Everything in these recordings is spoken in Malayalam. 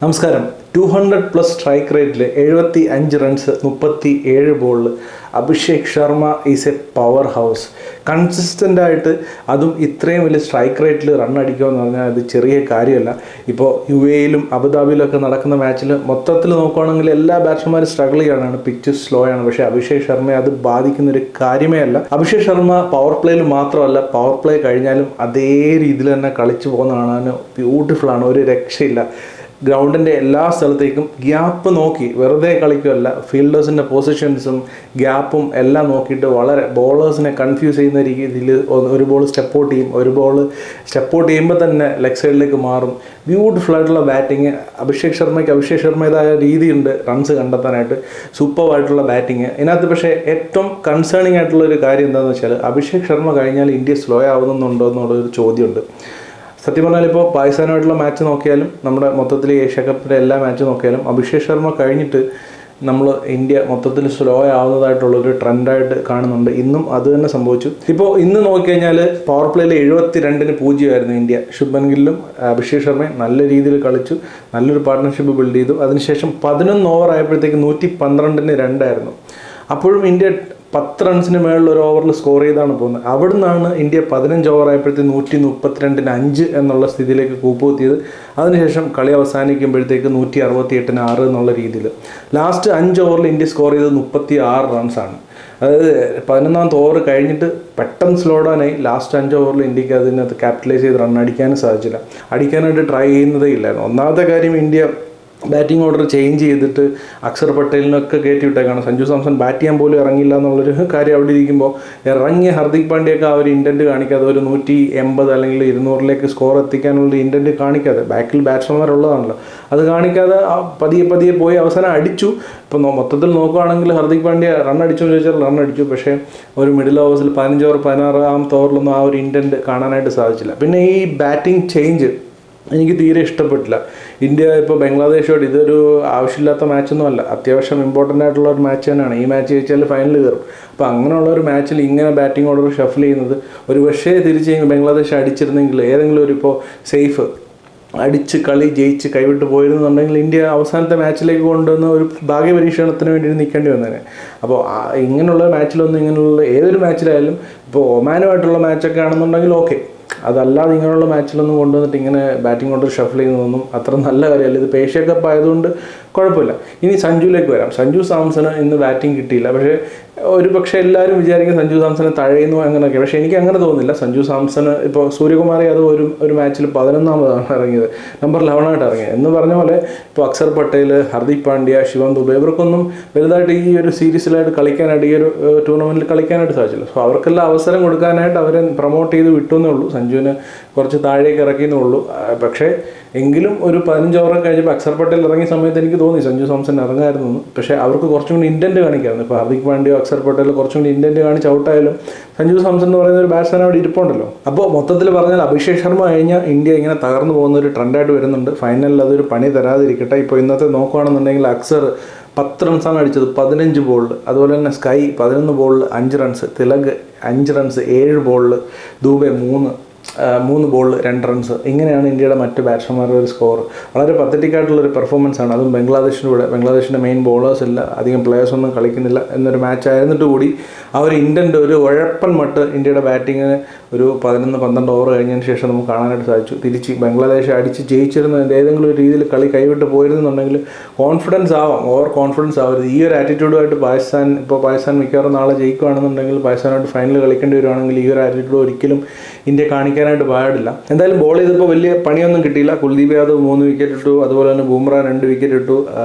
നമസ്കാരം. 200+ സ്ട്രൈക്ക് റേറ്റിൽ 75 റൺസ് 37 ബോളിൽ Abhishek Sharma is A power house. Consistent ആയിട്ട് അതും ഇത്രയും വലിയ സ്ട്രൈക്ക് റേറ്റിൽ റൺ അടിക്കുക എന്ന് പറഞ്ഞാൽ അത് ചെറിയ കാര്യമല്ല. ഇപ്പോൾ UAEയിലും അബുദാബിയിലൊക്കെ നടക്കുന്ന മാച്ചിൽ മൊത്തത്തിൽ നോക്കുകയാണെങ്കിൽ എല്ലാ ബാറ്റ്സ്മാരും സ്ട്രഗിൾ ചെയ്യാനാണ്, പിച്ച് സ്ലോ ആണ്. പക്ഷേ അഭിഷേക് ശർമ്മയെ അത് ബാധിക്കുന്നൊരു കാര്യമേ അല്ല. അഭിഷേക് ശർമ്മ പവർ പ്ലേയിൽ മാത്രമല്ല, പവർ പ്ലേ കഴിഞ്ഞാലും അതേ രീതിയിൽ തന്നെ കളിച്ചു പോകുന്ന കാണാൻ ബ്യൂട്ടിഫുള്ളാണ്. ഒരു രക്ഷയില്ല. ഗ്രൗണ്ടിൻ്റെ എല്ലാ സ്ഥലത്തേക്കും ഗ്യാപ്പ് നോക്കി വെറുതെ കളിക്കുകയല്ല, ഫീൽഡേഴ്സിൻ്റെ പൊസിഷൻസും ഗ്യാപ്പും എല്ലാം നോക്കിയിട്ട് വളരെ ബോളേഴ്സിനെ കൺഫ്യൂസ് ചെയ്യുന്ന രീതിയിൽ ഒരു ബോൾ സ്റ്റെപ്പ് ഔട്ട് ചെയ്യും, ഒരു ബോൾ സ്റ്റെപ്പ് ഔട്ട് ചെയ്യുമ്പോൾ തന്നെ ലെഗ് സൈഡിലേക്ക് മാറും. ബ്യൂട്ടിഫുൾ ആയിട്ടുള്ള ബാറ്റിങ്. അഭിഷേക് ശർമ്മയുടേതായ രീതിയുണ്ട് റൺസ് കണ്ടെത്താനായിട്ട്. സൂപ്പറായിട്ടുള്ള ബാറ്റിങ് ഇതിനകത്ത്. പക്ഷേ ഏറ്റവും കൺസേണിങ് ആയിട്ടുള്ള ഒരു കാര്യം എന്താണെന്ന് വെച്ചാൽ, അഭിഷേക് ശർമ്മ കഴിഞ്ഞാൽ ഇന്ത്യ സ്ലോ ആവുന്നുണ്ടോ എന്നുള്ളൊരു ചോദ്യമുണ്ട്. സത്യം പറഞ്ഞാൽ ഇപ്പോൾ പാകിസ്ഥാനുമായിട്ടുള്ള മാച്ച് നോക്കിയാലും നമ്മുടെ മൊത്തത്തിൽ ഏഷ്യ കപ്പിൻ്റെ എല്ലാ മാച്ചും നോക്കിയാലും അഭിഷേക് ശർമ്മ കഴിഞ്ഞിട്ട് നമ്മൾ ഇന്ത്യ മൊത്തത്തിൽ സ്ലോ ആവുന്നതായിട്ടുള്ളൊരു ട്രെൻഡായിട്ട് കാണുന്നുണ്ട്. ഇന്നും അത് തന്നെ സംഭവിച്ചു. ഇപ്പോൾ ഇന്ന് നോക്കിക്കഴിഞ്ഞാൽ പവർ പ്ലേയിൽ 72-0 ഇന്ത്യ. ശുഭ്മൻ ഗില്ലും അഭിഷേക് ശർമ്മയും നല്ല രീതിയിൽ കളിച്ചു, നല്ലൊരു പാർട്ട്ണർഷിപ്പ് ബിൽഡ് ചെയ്തു. അതിനുശേഷം 11 ഓവർ ആയപ്പോഴത്തേക്ക് 112-2 അപ്പോഴും ഇന്ത്യ 10 റൺസിന് മേളിൽ ഒരു ഓവറിൽ സ്കോർ ചെയ്താണ് പോകുന്നത്. അവിടെ നിന്നാണ് ഇന്ത്യ 15 ഓവർ ആയപ്പോഴത്തേക്ക് 132-5 എന്നുള്ള സ്ഥിതിയിലേക്ക് കൂപ്പുകുത്തിയത്. അതിനുശേഷം കളി അവസാനിക്കുമ്പോഴത്തേക്ക് 168-6 എന്നുള്ള രീതിയിൽ ലാസ്റ്റ് 5 ഓവറിൽ ഇന്ത്യ സ്കോർ ചെയ്തത് 36 റൺസാണ്. അതായത് 11ാമത്തെ ഓവർ കഴിഞ്ഞിട്ട് പെട്ടെന്ന് സ്ലോ ഡൗൺ ആയി. ലാസ്റ്റ് 5 ഓവറിൽ ഇന്ത്യക്ക് അതിനകത്ത് ക്യാപിറ്റലൈസ് ചെയ്ത് റൺ അടിക്കാനും സാധിച്ചില്ല. അടിക്കാനായിട്ട് ട്രൈ ചെയ്യുന്നതേ ഇല്ലായിരുന്നു. ഒന്നാമത്തെ കാര്യം, ഇന്ത്യ ബാറ്റിംഗ് ഓർഡർ ചേഞ്ച് ചെയ്തിട്ട് അക്ഷർ പട്ടേലിനൊക്കെ കയറ്റി വിട്ടേക്കാണ്. സഞ്ജു സാംസൺ ബാറ്റ് ചെയ്യാൻ പോലും ഇറങ്ങിയില്ല എന്നുള്ളൊരു കാര്യം അവിടെ ഇരിക്കുമ്പോൾ, ഇറങ്ങിയ ഹർദിക് പാണ്ഡ്യയൊക്കെ ആ ഒരു ഇൻറ്റൻറ്റ് കാണിക്കാതെ, ഒരു 180 അല്ലെങ്കിൽ 200 സ്കോർ എത്തിക്കാനുള്ള ഇൻറ്റൻറ്റ് കാണിക്കാതെ, ബാക്കിൽ ബാറ്റ്സ്മാൻമാരുള്ളതാണല്ലോ, അത് കാണിക്കാതെ പതിയെ പോയി അവസാനം അടിച്ചു. ഇപ്പോൾ മൊത്തത്തിൽ നോക്കുകയാണെങ്കിൽ ഹർദിക് പാണ്ഡ്യ റൺ അടിച്ചു എന്ന് ചോദിച്ചാൽ റൺ അടിച്ചു. പക്ഷേ ഒരു മിഡിൽ ഓവേഴ്സിൽ 15 ഓവർ 16ാമത്തെ ഓവറിലൊന്നും ആ ഒരു ഇൻറ്റൻറ്റ് കാണാനായിട്ട് സാധിച്ചില്ല. പിന്നെ ഈ ബാറ്റിംഗ് ചേഞ്ച് എനിക്ക് തീരെ ഇഷ്ടപ്പെട്ടില്ല. ഇന്ത്യ ഇപ്പോൾ ബംഗ്ലാദേശോട് ഇതൊരു ആവശ്യമില്ലാത്ത മാച്ചൊന്നും അല്ല, അത്യാവശ്യം ഇമ്പോർട്ടൻ്റ് ആയിട്ടുള്ള ഒരു മാച്ച് തന്നെയാണ്. ഈ മാച്ച് ജയിച്ചാൽ ഫൈനൽ കയറും. അപ്പോൾ അങ്ങനെയുള്ള ഒരു മാച്ചിൽ ഇങ്ങനെ ബാറ്റിംഗ് ഓർഡർ ഷഫിൽ ചെയ്യുന്നത്, ഒരു പക്ഷേ തിരിച്ച് ബംഗ്ലാദേശ് അടിച്ചിരുന്നെങ്കിൽ, ഏതെങ്കിലും ഒരു ഇപ്പോൾ സേഫ് അടിച്ച് കളി ജയിച്ച് കൈവിട്ട് പോയിരുന്നുണ്ടെങ്കിൽ ഇന്ത്യ അവസാനത്തെ മാച്ചിലേക്ക് കൊണ്ടുവന്ന ഒരു ഭാഗ്യപരീക്ഷണത്തിന് വേണ്ടി നിൽക്കേണ്ടി വന്നേനെ. അപ്പോൾ ഇങ്ങനെയുള്ള മാച്ചിലൊന്നും, ഇങ്ങനെയുള്ള ഏതൊരു മാച്ചിലായാലും, ഇപ്പോൾ ഒമാനുമായിട്ടുള്ള മാച്ചൊക്കെ ആണെന്നുണ്ടെങ്കിൽ ഓക്കെ, അതല്ലാതെ ഇങ്ങനെയുള്ള മാച്ചിലൊന്നും കൊണ്ടുവന്നിട്ട് ഇങ്ങനെ ബാറ്റിംഗ് കൊണ്ട് ഷഫിൽ ചെയ്യുന്നതൊന്നും അത്ര നല്ല കാര്യമല്ല. ഇത് ഏഷ്യ കപ്പ് ആയതുകൊണ്ട് കുഴപ്പമില്ല. ഇനി സഞ്ജുവിലേക്ക് വരാം. സഞ്ജു സാംസണ് ഇന്ന് ബാറ്റിംഗ് കിട്ടിയില്ല. പക്ഷേ ഒരു പക്ഷേ എല്ലാവരും വിചാരിക്കും സഞ്ജു സാംസനെ തഴയുന്നു അങ്ങനെയൊക്കെ. പക്ഷേ എനിക്ക് അങ്ങനെ തോന്നുന്നില്ല. സഞ്ജു സാംസണ് ഇപ്പോൾ സൂര്യകുമാർ യാദവ് ഒരു മാച്ചിൽ 11ാമതാണ് ഇറങ്ങിയത്, നമ്പർ 11 ഇറങ്ങിയത്. എന്ന് പറഞ്ഞ പോലെ ഇപ്പോൾ അക്ഷർ പട്ടേൽ, ഹർദിക് പാണ്ഡ്യ, ശിവം ദുബെ ഇവർക്കൊന്നും വലുതായിട്ട് ഈ ഒരു സീരീസിലായിട്ട് കളിക്കാനായിട്ട്, ഈ ഒരു ടൂർണമെൻറ്റിൽ കളിക്കാനായിട്ട് സാധിച്ചില്ല. സോ അവർക്കെല്ലാം അവസരം കൊടുക്കാനായിട്ട് അവരെ പ്രൊമോട്ട് ചെയ്ത് വിട്ടുവെന്നേ ഉള്ളൂ. സഞ്ജുവിന് കുറച്ച് താഴേക്ക് ഇറക്കിയെന്നേ ഉള്ളൂ. പക്ഷേ എങ്കിലും ഒരു 15 ഓവർ കഴിഞ്ഞപ്പോൾ അക്ഷർ പട്ടേൽ ഇറങ്ങിയ സമയത്ത് എനിക്ക് തോന്നി സഞ്ജു സാംസൺ ഇറങ്ങായിരുന്നു. പക്ഷേ അവർക്ക് കുറച്ചും കൂടി ഇൻറ്റൻറ്റ് കാണിക്കായിരുന്നു. ഇപ്പോൾ ഹർദിക് പാണ്ഡ്യ, അക്ഷർ പട്ടേൽ കുറച്ചും കൂടി ഇൻറ്റൻറ്റ് കാണിച്ച് ഔട്ടായാലും സഞ്ജു സാംസൺ എന്ന് പറയുന്ന ഒരു ബാറ്റ്സ്മാൻ അവിടെ ഇരിപ്പുണ്ടല്ലോ. അപ്പോൾ മൊത്തത്തിൽ പറഞ്ഞാൽ അഭിഷേക് ശർമ്മ കഴിഞ്ഞാൽ ഇന്ത്യ ഇങ്ങനെ തകർന്നു പോകുന്ന ഒരു ട്രെൻഡായിട്ട് വരുന്നുണ്ട്. ഫൈനലിൽ അതൊരു പണി തരാതിരിക്കട്ടെ. ഇപ്പോൾ ഇന്നത്തെ നോക്കുകയാണെന്നുണ്ടെങ്കിൽ അക്ഷർ 10 റൺസാണ് അടിച്ചത് 15 ബോളിൽ. അതുപോലെ തന്നെ സ്കൈ 11 ബോളിൽ 5 റൺസ്, തിലക് 5 റൺസ് 7 ബോളിൽ, ദൂബെ 3 ബോളിൽ 2 റൺസ്. ഇങ്ങനെയാണ് ഇന്ത്യയുടെ മറ്റ് ബാറ്റ്സ്മാൻമാരുടെ ഒരു സ്കോർ. വളരെ പത്തറ്റിക്കായിട്ടുള്ളൊരു പെർഫോമൻസ് ആണ്. അതും ബംഗ്ലാദേശിൻ്റെ മെയിൻ ബോളേഴ്സ് ഇല്ല, അധികം പ്ലേയേഴ്സൊന്നും കളിക്കുന്നില്ല എന്നൊരു മാച്ച് ആയിരുന്നിട്ട് കൂടി ആ ഒരു ഇൻറ്റൻറ്റ്, ഒരു ഉഴപ്പൻ മട്ട് ഇന്ത്യയുടെ ബാറ്റിങ്ങിന് ഒരു 11-12 ഓവർ കഴിഞ്ഞതിന് ശേഷം നമുക്ക് കാണാനായിട്ട് സാധിച്ചു. തിരിച്ച് ബംഗ്ലാദേശ് അടിച്ച് ജയിച്ചിരുന്നതിൻ്റെ ഏതെങ്കിലും ഒരു രീതിയിൽ കളി കൈവിട്ട് പോയിരുന്നുണ്ടെങ്കിൽ കോൺഫിഡൻസ് ആവാം, ഓവർ കോൺഫിഡൻസ് ആവരുത്. ഈ ഒരു ആറ്റിറ്റ്യൂഡുമായിട്ട് പാകിസ്ഥാൻ മിക്കവാറും നാളെ ജയിക്കുകയാണെന്നുണ്ടെങ്കിൽ, പാകിസ്ഥാനായിട്ട് ഫൈനൽ കളിക്കേണ്ടി വരുവാണെങ്കിൽ ഈ ഒരു ആറ്റിറ്റ്യൂഡ് ഒരിക്കലും ഇന്ത്യ കാണിക്കാനായിട്ട് പാടില്ല. എന്തായാലും ബോൾ ചെയ്തപ്പോൾ വലിയ പണിയൊന്നും കിട്ടിയില്ല. കുൽദീപ് യാദവ് 3 വിക്കറ്റ് ഇട്ടു. അതുപോലെ തന്നെ ബൂംറ 2 വിക്കറ്റ് ഇട്ടു.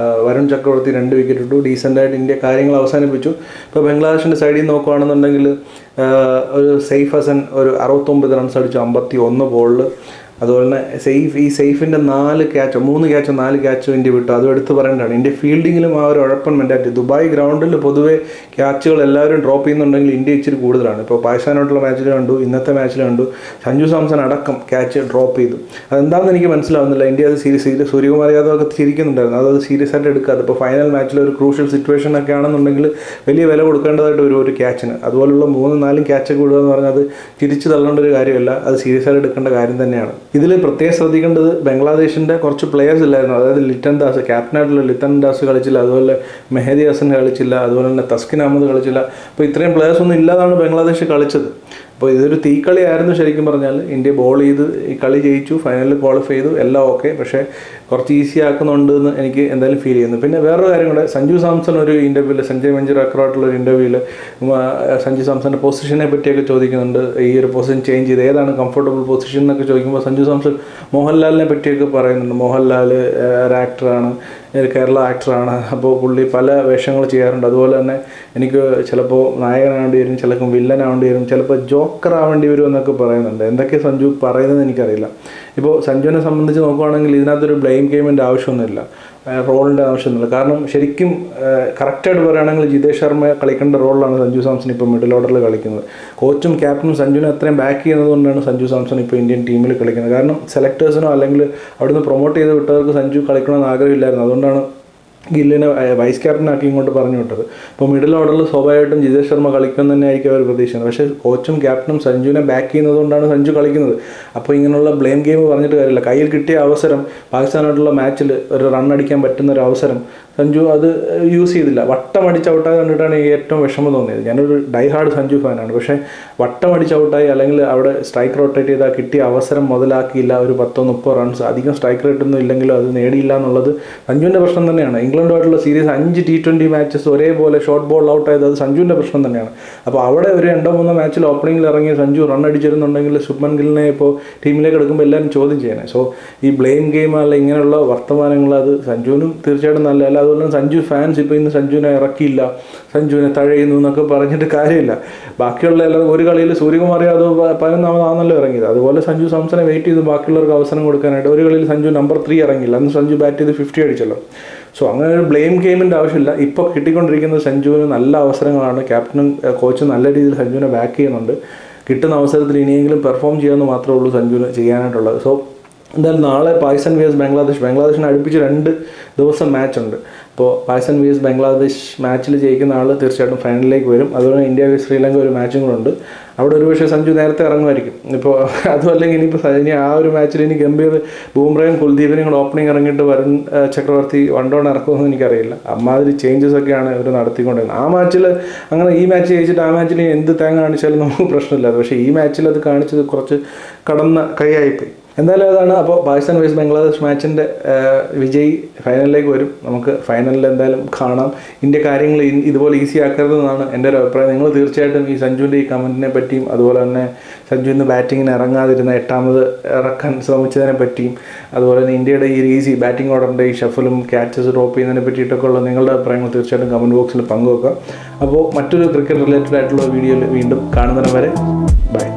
വരുൺ ചക്രവർത്തി 2 വിക്കറ്റ് ഇട്ടു. ഡീസൻ്റായിട്ട് ഇന്ത്യ കാര്യങ്ങൾ അവസാനിപ്പിച്ചു. ഇപ്പോൾ ബംഗ്ലാദേശിൻ്റെ സൈഡിൽ നിന്ന് നോക്കുകയാണെന്നുണ്ടെങ്കിൽ ഒരു സെയ്ഫ് ഹസൻ ഒരു 69 റൺസ് അടിച്ചു 51 ബോളിൽ. അതുപോലെ തന്നെ സെയ്ഫിൻ്റെ 3 ക്യാച്ചോ ഇന്ത്യ വിട്ടു. അതും എടുത്ത് പറയേണ്ടതാണ്. ഇന്ത്യ ഫീൽഡിങ്ങിലും ആ ഒരു ഉഴപ്പൻ മെൻറ്റാലിറ്റി. ദുബായ് ഗ്രൗണ്ടിൽ പൊതുവെ ക്യാച്ചുകൾ എല്ലാവരും ഡ്രോപ്പ് ചെയ്യുന്നുണ്ടെങ്കിൽ ഇന്ത്യ ഇച്ചിരി കൂടുതലാണ്. ഇപ്പോൾ പാകിസ്ഥാനായിട്ടുള്ള മാച്ചിൽ കണ്ടു, ഇന്നത്തെ മാച്ചിൽ കണ്ടു, സഞ്ജു സാംസൺ അടക്കം ക്യാച്ച് ഡ്രോപ്പ് ചെയ്തു. അതെന്താണെന്ന് എനിക്ക് മനസ്സിലാവുന്നില്ല. ഇന്ത്യ അത് സീരിയസ് സൂര്യകുമാർ യാദവ് ഒക്കെ ചിരിക്കുന്നുണ്ടായിരുന്നു. അത് സീരിയസ് ആയിട്ട് എടുക്കാതെ, ഇപ്പോൾ ഫൈനൽ മാച്ചിൽ ഒരു ക്രൂഷ്യൽ സിറ്റുവേഷനൊക്കെ ആണെന്നുണ്ടെങ്കിൽ വലിയ വില കൊടുക്കേണ്ടതായിട്ട് ഒരു ക്യാച്ചിന്. അതുപോലുള്ള 3-4 ക്യാച്ചൊക്കെ വിടുക എന്ന് പറഞ്ഞാൽ അത് തിരിച്ചു തള്ളേണ്ട ഒരു കാര്യമല്ല, അത് സീരിയസ് ആയിട്ട് എടുക്കേണ്ട കാര്യം തന്നെയാണ്. ഇതിൽ പ്രത്യേകം ശ്രദ്ധിക്കേണ്ടത് ബംഗ്ലാദേശിൻ്റെ കുറച്ച് പ്ലെയേഴ്സ് ഇല്ലായിരുന്നു. അതായത് ലിറ്റൻ ദാസ്, ക്യാപ്റ്റനായിട്ടുള്ള ലിറ്റൻ ദാസ് കളിച്ചില്ല, അതുപോലെ മെഹദി ഹസൻ കളിച്ചില്ല, അതുപോലെ തന്നെ തസ്കിൻ അഹമ്മദ് കളിച്ചില്ല. അപ്പോൾ ഇത്രയും പ്ലെയേഴ്സ് ഒന്നും ഇല്ലാതാണ് ബംഗ്ലാദേശ് കളിച്ചത്. അപ്പോൾ ഇതൊരു തീക്കളിയായിരുന്നു ശരിക്കും പറഞ്ഞാൽ. ഇന്ത്യ ബോൾ ചെയ്ത് ഈ കളി ജയിച്ചു, ഫൈനലിൽ ക്വാളിഫൈ ചെയ്തു, എല്ലാം ഓക്കെ. പക്ഷേ കുറച്ച് ഈസി ആക്കുന്നുണ്ട് എന്ന് എനിക്ക് എന്തായാലും ഫീൽ ചെയ്യുന്നു. പിന്നെ വേറൊരു കാര്യം കൂടെ, സഞ്ജു സാംസൺ ഒരു ഇൻ്റർവ്യൂവിൽ, സഞ്ജയ് മഞ്ജുറാക്കറായിട്ടുള്ള ഒരു ഇൻ്റർവ്യൂവിൽ സഞ്ജു സാംസൻ്റെ പൊസിഷനെ പറ്റിയൊക്കെ ചോദിക്കുന്നുണ്ട്. ഈ ഒരു പൊസിഷൻ ചേഞ്ച് ചെയ്ത് ഏതാണ് കംഫർട്ടബിൾ പൊസിഷൻ എന്നൊക്കെ ചോദിക്കുമ്പോൾ സഞ്ജു സാംസൺ മോഹൻലാലിനെ പറ്റിയൊക്കെ പറയുന്നുണ്ട്. മോഹൻലാൽ ഒരു ആക്ടറാണ്, കേരള ആക്ടറാണ്, അപ്പോൾ പുള്ളി പല വേഷങ്ങൾ ചെയ്യാറുണ്ട്. അതുപോലെ തന്നെ എനിക്ക് ചിലപ്പോൾ നായകനാവേണ്ടി വരും, ചിലപ്പോൾ വില്ലനാവേണ്ടി വരും, ചിലപ്പോൾ ജോക്കർ ആവേണ്ടി വരും എന്നൊക്കെ പറയുന്നുണ്ട്. എന്തൊക്കെ സഞ്ജു പറയുന്നത് എനിക്കറിയില്ല. ഇപ്പോൾ സഞ്ജുവിനെ സംബന്ധിച്ച് നോക്കുകയാണെങ്കിൽ ഇതിനകത്തൊരു ബ്ലെയിം ഗെയിമിൻ്റെ ആവശ്യമൊന്നുമില്ല, റോളിൻ്റെ ആവശ്യമൊന്നുമില്ല. കാരണം ശരിക്കും കറക്റ്റായിട്ട് പറയുകയാണെങ്കിൽ ജിതേഷ് ശർമ്മ കളിക്കേണ്ട റോളിലാണ് സഞ്ജു സാംസൺ ഇപ്പോൾ മിഡിൽ ഓർഡറിൽ കളിക്കുന്നത്. കോച്ചും ക്യാപ്റ്റനും സഞ്ജുവിനെ അത്രയും ബാക്ക് ചെയ്യുന്നത് കൊണ്ടാണ് സഞ്ജു സാംസൺ ഇപ്പോൾ ഇന്ത്യൻ ടീമിൽ കളിക്കുന്നത്. കാരണം സെലക്ടേഴ്സിനോ അല്ലെങ്കിൽ അവിടുന്ന് പ്രൊമോട്ട് ചെയ്ത് വിട്ടവർക്ക് സഞ്ജു കളിക്കണമെന്ന് ആഗ്രഹമില്ലായിരുന്നു. അതുകൊണ്ടാണ് ഗില്ലിനെ വൈസ് ക്യാപ്റ്റനാക്കി ഇങ്ങോട്ട് പറഞ്ഞു വിട്ടത്. അപ്പോൾ മിഡിൽ ഓർഡറിൽ സ്വാഭാവികമായിട്ടും ജിതേഷ് ശർമ്മ കളിക്കുമെന്ന് തന്നെ ആയിരിക്കും അവർ പ്രതീക്ഷിക്കുന്നത്. പക്ഷേ കോച്ചും ക്യാപ്റ്റനും സഞ്ജുവിനെ ബാക്ക് ചെയ്യുന്നത് കൊണ്ടാണ് സഞ്ജു കളിക്കുന്നത്. അപ്പോൾ ഇങ്ങനെയുള്ള ബ്ലെയിം ഗെയിം പറഞ്ഞിട്ട് കാര്യമില്ല. കയ്യിൽ കിട്ടിയ അവസരം, പാകിസ്ഥാനായിട്ടുള്ള മാച്ചിൽ ഒരു റൺ അടിക്കാൻ പറ്റുന്ന ഒരു അവസരം സഞ്ജു അത് യൂസ് ചെയ്തില്ല. വട്ടമടിച്ച് ഔട്ടായി കണ്ടിട്ടാണ് എനിക്ക് ഏറ്റവും വിഷമം തോന്നിയത്. ഞാനൊരു ഡൈ ഹാർഡ് സഞ്ജു ഫാനാണ്. പക്ഷേ വട്ടമടിച്ച് ഔട്ടായി, അല്ലെങ്കിൽ അവിടെ സ്ട്രൈക്ക് റൊട്ടേറ്റ് ചെയ്താൽ കിട്ടിയ അവസരം മുതലാക്കിയില്ല. ഒരു 10-30 റൺസ്, അധികം സ്ട്രൈക്ക് റേറ്റ് ഒന്നും ഇല്ലെങ്കിലും അത് നേടിയില്ല എന്നുള്ളത് സഞ്ജുവിൻ്റെ പ്രശ്നം തന്നെയാണ്. ഇംഗ്ലണ്ടുമായിട്ടുള്ള സീരീസ് 5 T20 മാച്ചസ് ഒരേപോലെ ഷോർട്ട് ബോൾ ഔട്ട് ആയത് അത് സഞ്ജുവിൻ്റെ പ്രശ്നം തന്നെയാണ്. അപ്പോൾ അവിടെ ഒരു 2-3 മാച്ചിൽ ഓപ്പണിങ്ങിൽ ഇറങ്ങി സഞ്ജു റൺ അടിച്ചിരുന്നുണ്ടെങ്കിൽ ശുഭ്മൻ ഗില്ലിനെ ഇപ്പോൾ ടീമിലേക്ക് എടുക്കുമ്പോൾ എല്ലാവരും ചോദ്യം ചെയ്യണേ. സോ ഈ ബ്ലെയിം ഗെയിം അല്ല ഇങ്ങനെയുള്ള വർത്തമാനങ്ങൾ അത് സഞ്ജുവിനും തീർച്ചയായിട്ടും നല്ലതല്ല. അതുപോലെ സഞ്ജു ഫാൻസ് ഇപ്പോൾ ഇന്ന് സഞ്ജുവിനെ ഇറക്കിയില്ല, സഞ്ജുവിനെ തഴയുന്നു എന്നൊക്കെ പറഞ്ഞിട്ട് കാര്യമില്ല. ബാക്കിയുള്ള എല്ലാവരും ഒരു കളിയിൽ സൂര്യകുമാർ യാദവ് 11-ാമതാണല്ലോ ഇറങ്ങിയത്. അതുപോലെ സഞ്ജു സാംസനെ വെയിറ്റ് ചെയ്ത് ബാക്കിയുള്ളവർക്ക് അവസരം കൊടുക്കാനായിട്ട് ഒരു കളിയിൽ സഞ്ജു നമ്പർ 3 ഇറങ്ങിയില്ല. അന്ന് സഞ്ജു ബാറ്റ് ചെയ്ത് 50 അടിച്ചല്ലോ. സോ അങ്ങനെ ഒരു ബ്ലെയിം ഗെയിമിൻ്റെ ആവശ്യമില്ല. ഇപ്പോൾ കിട്ടിക്കൊണ്ടിരിക്കുന്നത് സഞ്ജുവിന് നല്ല അവസരങ്ങളാണ്. ക്യാപ്റ്റനും കോച്ചും നല്ല രീതിയിൽ സഞ്ജുവിനെ ബാക്ക് ചെയ്യുന്നുണ്ട്. കിട്ടുന്ന അവസരത്തിൽ ഇനിയെങ്കിലും പെർഫോം ചെയ്യാമെന്ന് മാത്രമേ ഉള്ളൂ സഞ്ജുവിന് ചെയ്യാനായിട്ടുള്ളത്. സോ എന്തായാലും നാളെ പാകിസ്ഥാൻ vs ബംഗ്ലാദേശിന് അടുപ്പിച്ച് 2 ദിവസം മാച്ചുണ്ട്. അപ്പോൾ പാകിസ്ഥാൻ vs ബംഗ്ലാദേശ് മാച്ചിൽ ജയിക്കുന്ന ആൾ തീർച്ചയായിട്ടും ഫൈനലിലേക്ക് വരും. അതുപോലെ ഇന്ത്യ vs ശ്രീലങ്ക ഒരു മാച്ചും കൂടെ ഉണ്ട്. അവിടെ ഒരുപക്ഷെ സഞ്ജു നേരത്തെ ഇറങ്ങുമായിരിക്കും. ഇപ്പോൾ അതും അല്ലെങ്കിൽ ഇനി ആ ഒരു മാച്ചിൽ ഇനി ഗംഭീർ ബൂംറയും കുൽദീപിനെയും കൂടെ ഓപ്പണിംഗ് ഇറങ്ങിയിട്ട് വരുൺ ചക്രവർത്തി 1 ഡൗൺ ഇറക്കുമെന്ന് എനിക്കറിയില്ല. അമ്മാതിരി ചേഞ്ചസ് ഒക്കെയാണ് ഇവർ നടത്തിക്കൊണ്ടിരുന്നത്. ആ മാച്ചിൽ അങ്ങനെ ഈ മാച്ച് ജയിച്ചിട്ട് ആ മാച്ചിൽ എന്ത് തേങ്ങ കാണിച്ചാലും നമുക്ക് പ്രശ്നമില്ല. പക്ഷേ ഈ മാച്ചിൽ അത് കാണിച്ചത് കുറച്ച് കടന്ന കൈയായിപ്പോയി. എന്തായാലും അതാണ്. അപ്പോൾ പാകിസ്ഥാൻ vs ബംഗ്ലാദേശ് മാച്ചിൻ്റെ വിജയി ഫൈനലിലേക്ക് വരും. നമുക്ക് ഫൈനലിൽ എന്തായാലും കാണാം. ഇന്ത്യ കാര്യങ്ങൾ ഇതുപോലെ ഈസി ആക്കരുതെന്നാണ് എൻ്റെ ഒരു അഭിപ്രായം. നിങ്ങൾ തീർച്ചയായിട്ടും ഈ സഞ്ജുവിൻ്റെ ഈ കമൻറ്റിനെ പറ്റിയും അതുപോലെ തന്നെ സഞ്ജു ഇന്ന് ബാറ്റിങ്ങിന് ഇറങ്ങാതിരുന്ന 8ാമത് ഇറക്കാൻ ശ്രമിച്ചതിനെ പറ്റിയും അതുപോലെ തന്നെ ഇന്ത്യയുടെ ഈ ഈസി ബാറ്റിംഗ് ഓർഡറിൻ്റെ ഈ ഷഫലും ക്യാച്ചസ് ഡ്രോപ്പ് ചെയ്യുന്നതിനെ പറ്റിയിട്ടൊക്കെ ഉള്ള നിങ്ങളുടെ അഭിപ്രായങ്ങൾ തീർച്ചയായിട്ടും കമൻറ്റ് ബോക്സിൽ പങ്കുവെക്കുക. അപ്പോൾ മറ്റൊരു ക്രിക്കറ്റ് റിലേറ്റഡ് ആയിട്ടുള്ള വീഡിയോയിൽ വീണ്ടും കാണുന്നതിന് വരെ ബൈ.